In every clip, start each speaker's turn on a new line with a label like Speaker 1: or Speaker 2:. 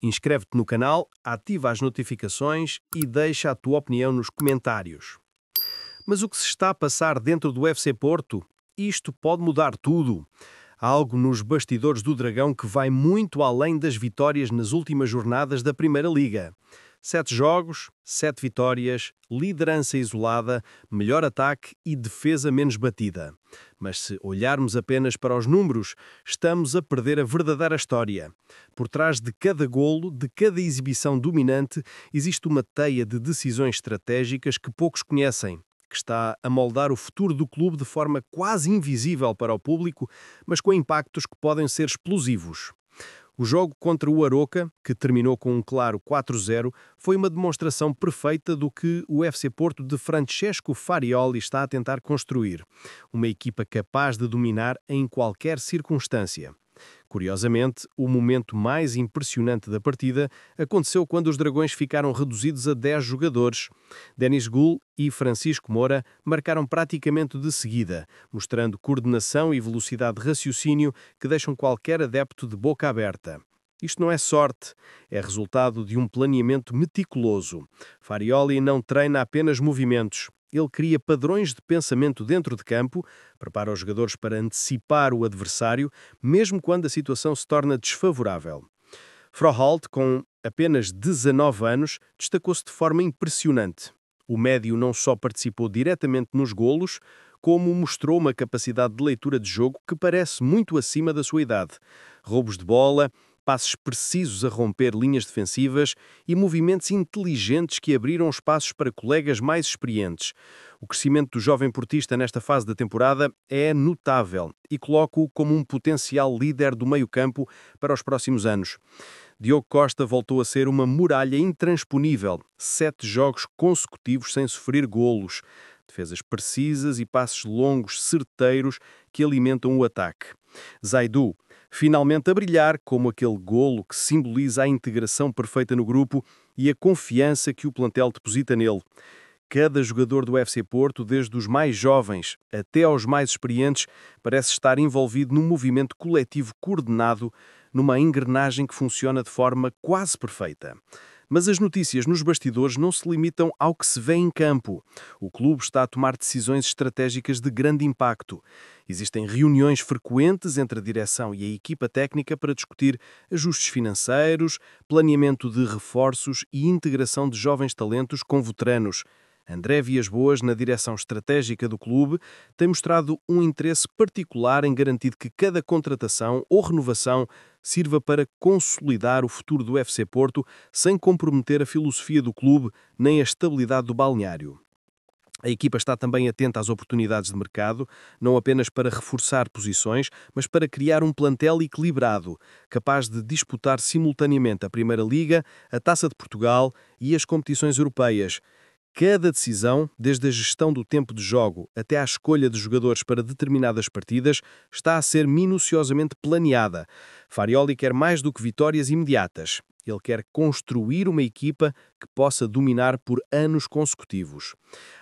Speaker 1: Inscreve-te no canal, ativa as notificações e deixa a tua opinião nos comentários. Mas o que se está a passar dentro do FC Porto? Isto pode mudar tudo. Há algo nos bastidores do Dragão que vai muito além das vitórias nas últimas jornadas da Primeira Liga. 7 jogos, 7 vitórias, liderança isolada, melhor ataque e defesa menos batida. Mas se olharmos apenas para os números, estamos a perder a verdadeira história. Por trás de cada golo, de cada exibição dominante, existe uma teia de decisões estratégicas que poucos conhecem, que está a moldar o futuro do clube de forma quase invisível para o público, mas com impactos que podem ser explosivos. O jogo contra o Aroca, que terminou com um claro 4-0, foi uma demonstração perfeita do que o FC Porto de Francesco Farioli está a tentar construir. Uma equipa capaz de dominar em qualquer circunstância. Curiosamente, o momento mais impressionante da partida aconteceu quando os Dragões ficaram reduzidos a 10 jogadores. Denis Gul e Francisco Moura marcaram praticamente de seguida, mostrando coordenação e velocidade de raciocínio que deixam qualquer adepto de boca aberta. Isto não é sorte, é resultado de um planeamento meticuloso. Farioli não treina apenas movimentos. Ele cria padrões de pensamento dentro de campo, prepara os jogadores para antecipar o adversário, mesmo quando a situação se torna desfavorável. Froholt, com apenas 19 anos, destacou-se de forma impressionante. O médio não só participou diretamente nos golos, como mostrou uma capacidade de leitura de jogo que parece muito acima da sua idade. Roubos de bola, passes precisos a romper linhas defensivas e movimentos inteligentes que abriram espaços para colegas mais experientes. O crescimento do jovem portista nesta fase da temporada é notável e coloca-o como um potencial líder do meio-campo para os próximos anos. Diogo Costa voltou a ser uma muralha intransponível, 7 jogos consecutivos sem sofrer golos. Defesas precisas e passes longos, certeiros, que alimentam o ataque. Zaidu, finalmente a brilhar como aquele golo que simboliza a integração perfeita no grupo e a confiança que o plantel deposita nele. Cada jogador do FC Porto, desde os mais jovens até aos mais experientes, parece estar envolvido num movimento coletivo coordenado, numa engrenagem que funciona de forma quase perfeita. Mas as notícias nos bastidores não se limitam ao que se vê em campo. O clube está a tomar decisões estratégicas de grande impacto. Existem reuniões frequentes entre a direção e a equipa técnica para discutir ajustes financeiros, planeamento de reforços e integração de jovens talentos com veteranos. André Vias-Boas, na direção estratégica do clube, tem mostrado um interesse particular em garantir que cada contratação ou renovação sirva para consolidar o futuro do FC Porto sem comprometer a filosofia do clube nem a estabilidade do balneário. A equipa está também atenta às oportunidades de mercado, não apenas para reforçar posições, mas para criar um plantel equilibrado, capaz de disputar simultaneamente a Primeira Liga, a Taça de Portugal e as competições europeias. Cada decisão, desde a gestão do tempo de jogo até à escolha de jogadores para determinadas partidas, está a ser minuciosamente planeada. Farioli quer mais do que vitórias imediatas. Ele quer construir uma equipa que possa dominar por anos consecutivos.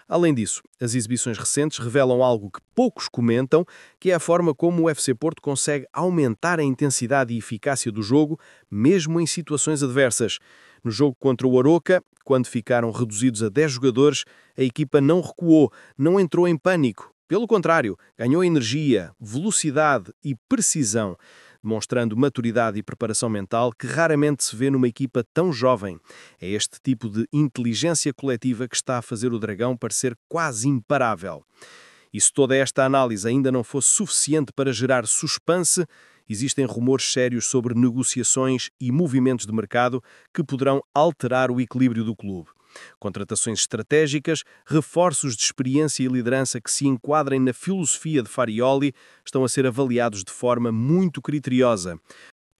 Speaker 1: Além disso, as exibições recentes revelam algo que poucos comentam, que é a forma como o FC Porto consegue aumentar a intensidade e eficácia do jogo, mesmo em situações adversas. No jogo contra o Aroca, quando ficaram reduzidos a 10 jogadores, a equipa não recuou, não entrou em pânico. Pelo contrário, ganhou energia, velocidade e precisão, demonstrando maturidade e preparação mental que raramente se vê numa equipa tão jovem. É este tipo de inteligência coletiva que está a fazer o Dragão parecer quase imparável. E se toda esta análise ainda não fosse suficiente para gerar suspense, existem rumores sérios sobre negociações e movimentos de mercado que poderão alterar o equilíbrio do clube. Contratações estratégicas, reforços de experiência e liderança que se enquadrem na filosofia de Farioli estão a ser avaliados de forma muito criteriosa.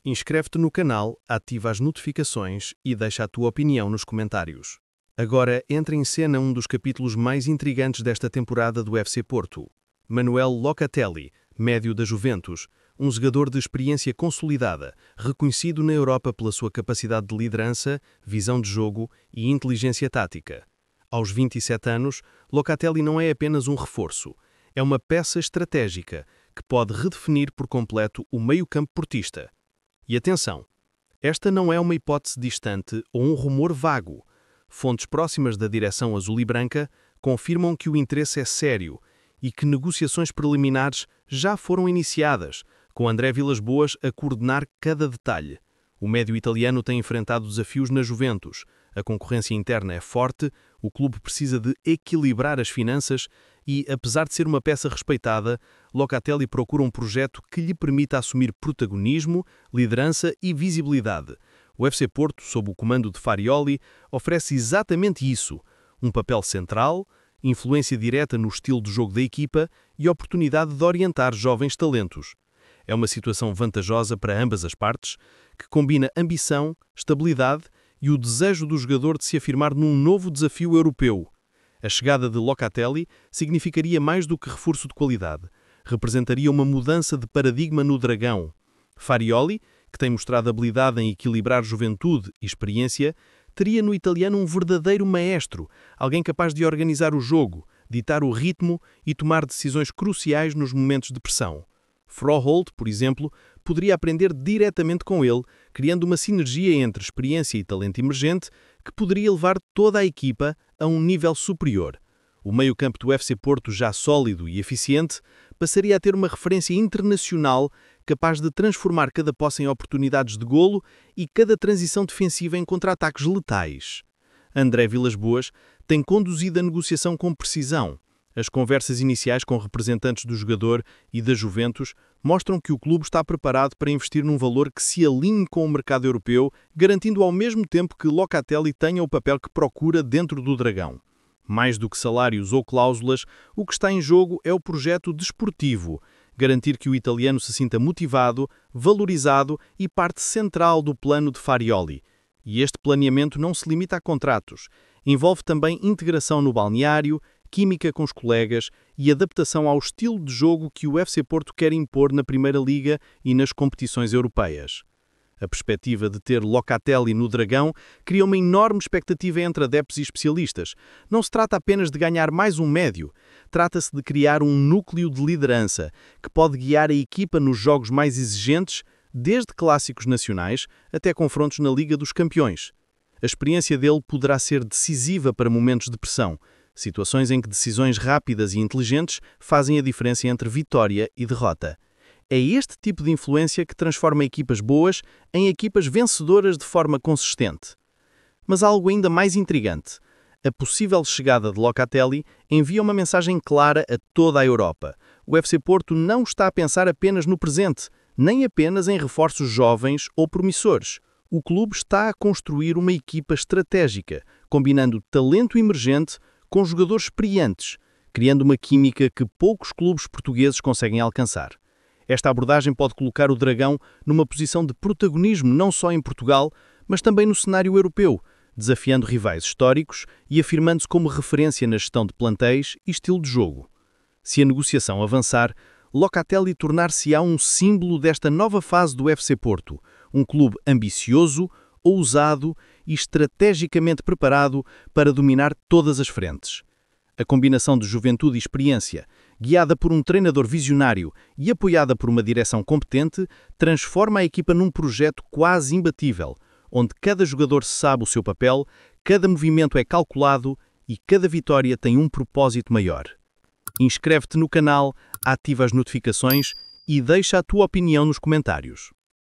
Speaker 1: Inscreve-te no canal, ativa as notificações e deixa a tua opinião nos comentários. Agora entra em cena um dos capítulos mais intrigantes desta temporada do FC Porto. Manuel Locatelli, médio da Juventus, um jogador de experiência consolidada, reconhecido na Europa pela sua capacidade de liderança, visão de jogo e inteligência tática. Aos 27 anos, Locatelli não é apenas um reforço, é uma peça estratégica que pode redefinir por completo o meio-campo portista. E atenção,
Speaker 2: Esta não é uma hipótese distante ou um rumor vago. Fontes próximas da direção azul e branca confirmam que o interesse é sério e que negociações preliminares já foram iniciadas, com André Vilas-Boas a coordenar cada detalhe. O médio italiano tem enfrentado desafios na Juventus. A concorrência interna é forte, o clube precisa de equilibrar as finanças e, apesar de ser uma peça respeitada, Locatelli procura um projeto que lhe permita assumir protagonismo, liderança e visibilidade. O FC Porto, sob o comando de Farioli, oferece exatamente isso: um papel central, influência direta no estilo de jogo da equipa e oportunidade de orientar jovens talentos. É uma situação vantajosa para ambas as partes, que combina ambição, estabilidade e o desejo do jogador de se afirmar num novo desafio europeu. A chegada de Locatelli significaria mais do que reforço de qualidade. Representaria uma mudança de paradigma no Dragão. Farioli, que tem mostrado habilidade em equilibrar juventude e experiência, teria no italiano um verdadeiro maestro, alguém capaz de organizar o jogo, ditar o ritmo e tomar decisões cruciais nos momentos de pressão. Froholt, por exemplo, poderia aprender diretamente com ele, criando uma sinergia entre experiência e talento emergente que poderia levar toda a equipa a um nível superior. O meio-campo do FC Porto, já sólido e eficiente, passaria a ter uma referência internacional capaz de transformar cada posse em oportunidades de golo e cada transição defensiva em contra-ataques letais. André Vilas-Boas tem conduzido a negociação com precisão. As conversas iniciais com representantes do jogador e da Juventus mostram que o clube está preparado para investir num valor que se alinhe com o mercado europeu, garantindo ao mesmo tempo que Locatelli tenha o papel que procura dentro do Dragão. Mais do que salários ou cláusulas, o que está em jogo é o projeto desportivo, garantir que o italiano se sinta motivado, valorizado e parte central do plano de Farioli. E este planeamento não se limita a contratos, envolve também integração no balneário, química com os colegas e adaptação ao estilo de jogo que o FC Porto quer impor na Primeira Liga e nas competições europeias. A perspectiva de ter Locatelli no Dragão cria uma enorme expectativa entre adeptos e especialistas. Não se trata apenas de ganhar mais um médio, trata-se de criar um núcleo de liderança que pode guiar a equipa nos jogos mais exigentes, desde clássicos nacionais até confrontos na Liga dos Campeões. A experiência dele poderá ser decisiva para momentos de pressão, situações em que decisões rápidas e inteligentes fazem a diferença entre vitória e derrota. É este tipo de influência que transforma equipas boas em equipas vencedoras de forma consistente. Mas há algo ainda mais intrigante. A possível chegada de Locatelli envia uma mensagem clara a toda a Europa. O FC Porto não está a pensar apenas no presente, nem apenas em reforços jovens ou promissores. O clube está a construir uma equipa estratégica, combinando talento emergente com jogadores experientes, criando uma química que poucos clubes portugueses conseguem alcançar. Esta abordagem pode colocar o Dragão numa posição de protagonismo não só em Portugal, mas também no cenário europeu, desafiando rivais históricos e afirmando-se como referência na gestão de plantéis e estilo de jogo. Se a negociação avançar, Locatelli tornar-se-á um símbolo desta nova fase do FC Porto, um clube ambicioso, ousado e estrategicamente preparado para dominar todas as frentes. A combinação de juventude e experiência, guiada por um treinador visionário e apoiada por uma direção competente, transforma a equipa num projeto quase imbatível, onde cada jogador sabe o seu papel, cada movimento é calculado e cada vitória tem um propósito maior. Inscreve-te no canal, ativa as notificações e deixa a tua opinião nos comentários.